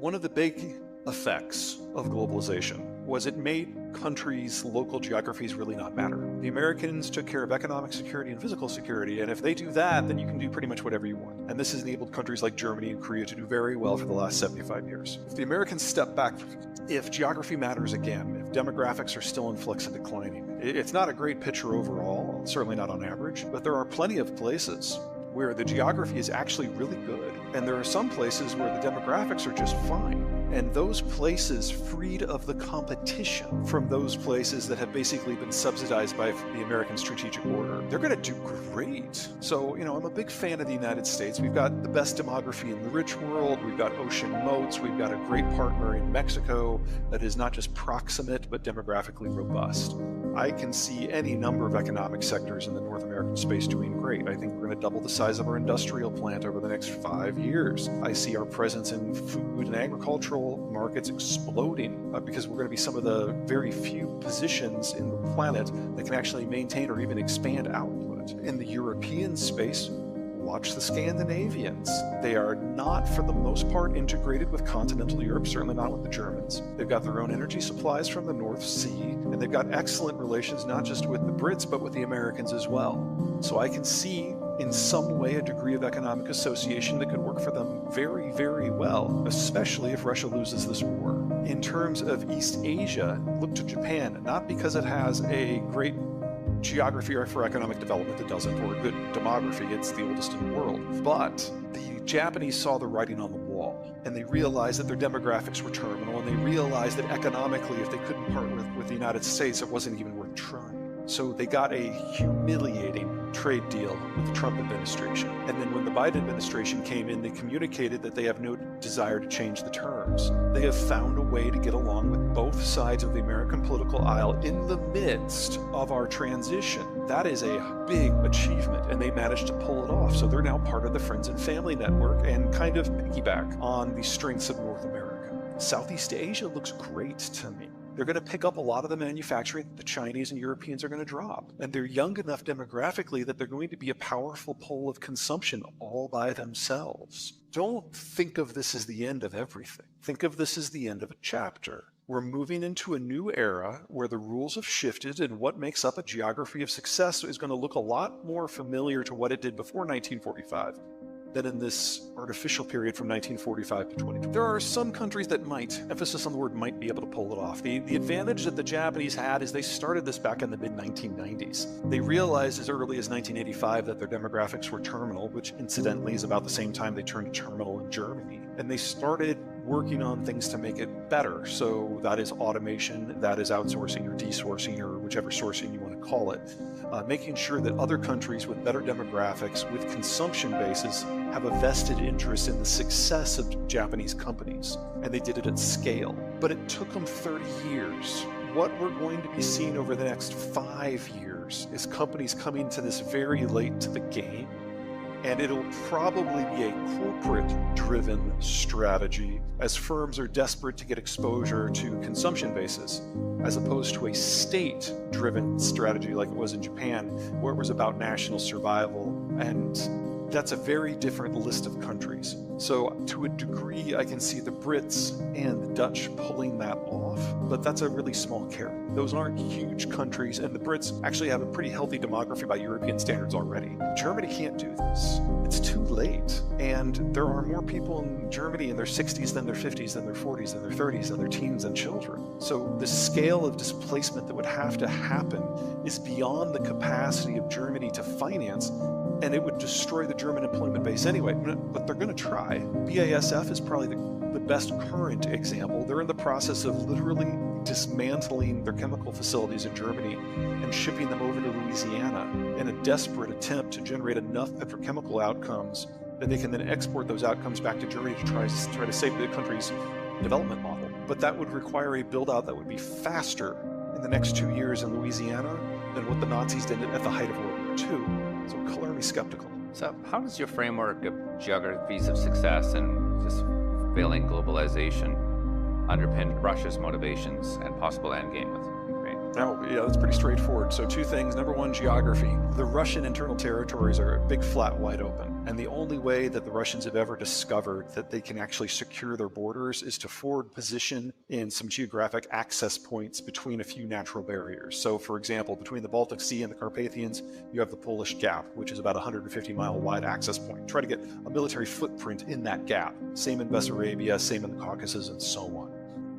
One of the big effects of globalization was it made countries' local geographies really not matter. The Americans took care of economic security and physical security, and if they do that, then you can do pretty much whatever you want. And this has enabled countries like Germany and Korea to do very well for the last 75 years. If the Americans step back, if geography matters again, if demographics are still in flux and declining, it's not a great picture overall, certainly not on average, but there are plenty of places where the geography is actually really good, and there are some places where the demographics are just fine. And those places freed of the competition from those places that have basically been subsidized by the American strategic order, they're going to do great. So, I'm a big fan of the United States. We've got the best demography in the rich world. We've got ocean moats. We've got a great partner in Mexico that is not just proximate, but demographically robust. I can see any number of economic sectors in the North American space doing great. I think we're going to double the size of our industrial plant over the next 5 years. I see our presence in food and agricultural markets exploding because we're going to be some of the very few positions in the planet that can actually maintain or even expand output. In the European space, watch the Scandinavians. They are not, for the most part, integrated with continental Europe, certainly not with the Germans. They've got their own energy supplies from the North Sea, and they've got excellent relations not just with the Brits, but with the Americans as well. So I can see in some way a degree of economic association that could work for them very, very well, especially if Russia loses this war. In terms of East Asia, look to Japan, not because it has a great geography or for economic development that doesn't, or a good demography, it's the oldest in the world. But the Japanese saw the writing on the wall, and they realized that their demographics were terminal, and they realized that economically, if they couldn't partner with the United States, it wasn't even worth trying. So they got a humiliating trade deal with the Trump administration. And then when the Biden administration came in, they communicated that they have no desire to change the terms. They have found a way to get along with both sides of the American political aisle in the midst of our transition. That is a big achievement, and they managed to pull it off. So they're now part of the Friends and Family Network and kind of piggyback on the strengths of North America. Southeast Asia looks great to me. They're going to pick up a lot of the manufacturing that the Chinese and Europeans are going to drop. And they're young enough demographically that they're going to be a powerful pole of consumption all by themselves. Don't think of this as the end of everything. Think of this as the end of a chapter. We're moving into a new era where the rules have shifted, and what makes up a geography of success is going to look a lot more familiar to what it did before 1945. Than in this artificial period from 1945 to 2020. There are some countries that might, emphasis on the word might, be able to pull it off. The advantage that the Japanese had is they started this back in the mid-1990s. They realized as early as 1985 that their demographics were terminal, which incidentally is about the same time they turned terminal in Germany. And they started working on things to make it better. So that is automation, that is outsourcing or desourcing or whichever sourcing you want to call it. Making sure that other countries with better demographics, with consumption bases, have a vested interest in the success of Japanese companies. And they did it at scale. But it took them 30 years. What we're going to be seeing over the next 5 years is companies coming to this very late to the game. And it'll probably be a corporate-driven strategy as firms are desperate to get exposure to consumption bases, as opposed to a state-driven strategy like it was in Japan, where it was about national survival. And that's a very different list of countries. So to a degree, I can see the Brits and the Dutch pulling that off, but that's a really small carrot. Those aren't huge countries, and the Brits actually have a pretty healthy demography by European standards already. Germany can't do this. It's too late. And there are more people in Germany in their 60s than their 50s, than their 40s, than their 30s, than their teens and children. So the scale of displacement that would have to happen is beyond the capacity of Germany to finance, and it would destroy the German employment base anyway, but they're going to try. BASF is probably the best current example. They're in the process of literally dismantling their chemical facilities in Germany and shipping them over to Louisiana in a desperate attempt to generate enough petrochemical outcomes that they can then export those outcomes back to Germany to try to save the country's development model. But that would require a build-out that would be faster in the next 2 years in Louisiana than what the Nazis did at the height of World War II. So color me skeptical. So how does your framework of geographies of success and just failing globalization underpin Russia's motivations and possible endgame with Ukraine? No, yeah, that's pretty straightforward. So two things. Number one, geography. The Russian internal territories are big, flat, wide open. And the only way that the Russians have ever discovered that they can actually secure their borders is to forward position in some geographic access points between a few natural barriers. So for example, between the Baltic Sea and the Carpathians, you have the Polish Gap, which is about a 150-mile wide access point. Try to get a military footprint in that gap. Same in Bessarabia, same in the Caucasus, and so on.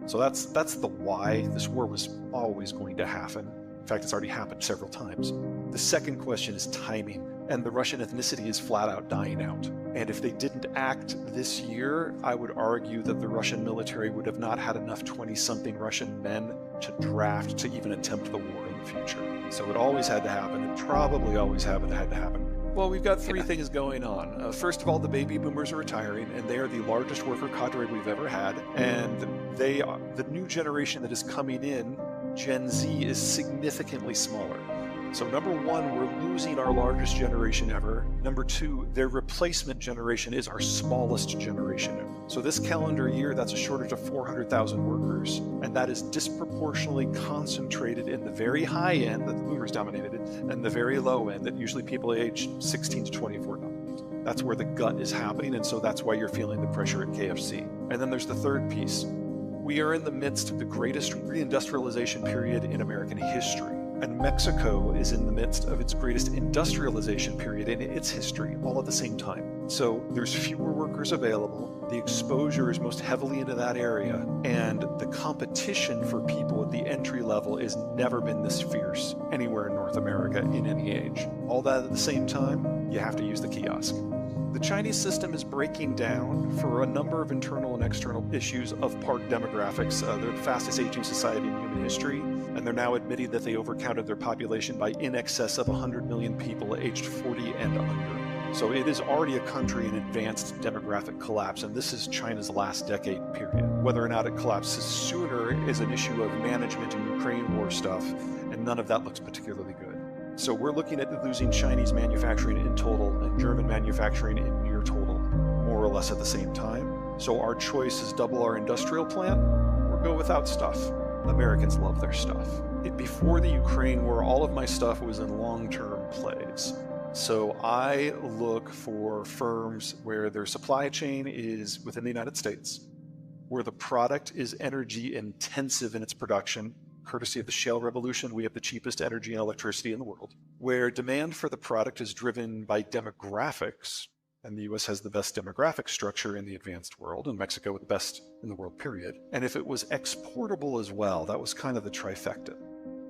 So that's the why this war was always going to happen. In fact, it's already happened several times. The second question is timing, and the Russian ethnicity is flat out dying out. And if they didn't act this year, I would argue that the Russian military would have not had enough 20-something Russian men to draft to even attempt the war in the future. So it always had to happen. It probably always had to happen. Well, we've got three things going on. First of all, the baby boomers are retiring, and they are the largest worker cadre we've ever had. And the new generation that is coming in, Gen Z, is significantly smaller. So number one, we're losing our largest generation ever. Number two, their replacement generation is our smallest generation ever. So this calendar year, that's a shortage of 400,000 workers, and that is disproportionately concentrated in the very high end that the boomers dominated, and the very low end that usually people age 16 to 24 dominate. That's where the gut is happening, and so that's why you're feeling the pressure at KFC. And then there's the third piece. We are in the midst of the greatest reindustrialization period in American history. And Mexico is in the midst of its greatest industrialization period in its history, all at the same time. So there's fewer workers available, the exposure is most heavily into that area, and the competition for people at the entry level has never been this fierce anywhere in North America in any age. All that at the same time, you have to use the kiosk. The Chinese system is breaking down for a number of internal and external issues of part demographics. They're the fastest aging society in human history, and they're now admitting that they overcounted their population by in excess of 100 million people aged 40 and under. So it is already a country in advanced demographic collapse, and this is China's last decade period. Whether or not it collapses sooner is an issue of management and Ukraine war stuff, and none of that looks particularly good. So we're looking at losing Chinese manufacturing in total and German manufacturing in near total, more or less at the same time. So our choice is double our industrial plant or go without stuff. Americans love their stuff. Before the Ukraine war, all of my stuff was in long-term plays. So I look for firms where their supply chain is within the United States, where the product is energy intensive in its production. Courtesy of the shale revolution, we have the cheapest energy and electricity in the world, where demand for the product is driven by demographics, and the US has the best demographic structure in the advanced world, and Mexico with the best in the world, period. And if it was exportable as well, that was kind of the trifecta.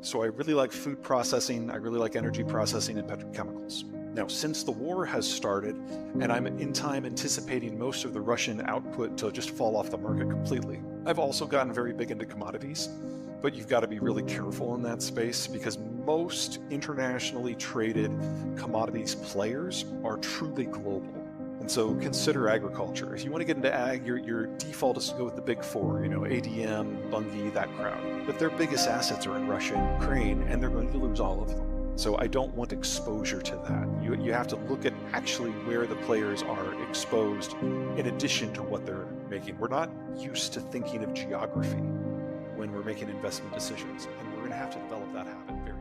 So I really like food processing, I really like energy processing and petrochemicals. Now, since the war has started, and I'm in time anticipating most of the Russian output to just fall off the market completely, I've also gotten very big into commodities. But you've got to be really careful in that space because most internationally traded commodities players are truly global. And so consider agriculture. If you want to get into ag, your default is to go with the big four, ADM, Bunge, that crowd. But their biggest assets are in Russia and Ukraine, and they're going to lose all of them. So I don't want exposure to that. You have to look at actually where the players are exposed in addition to what they're making. We're not used to thinking of geography when we're making investment decisions, and we're going to have to develop that habit very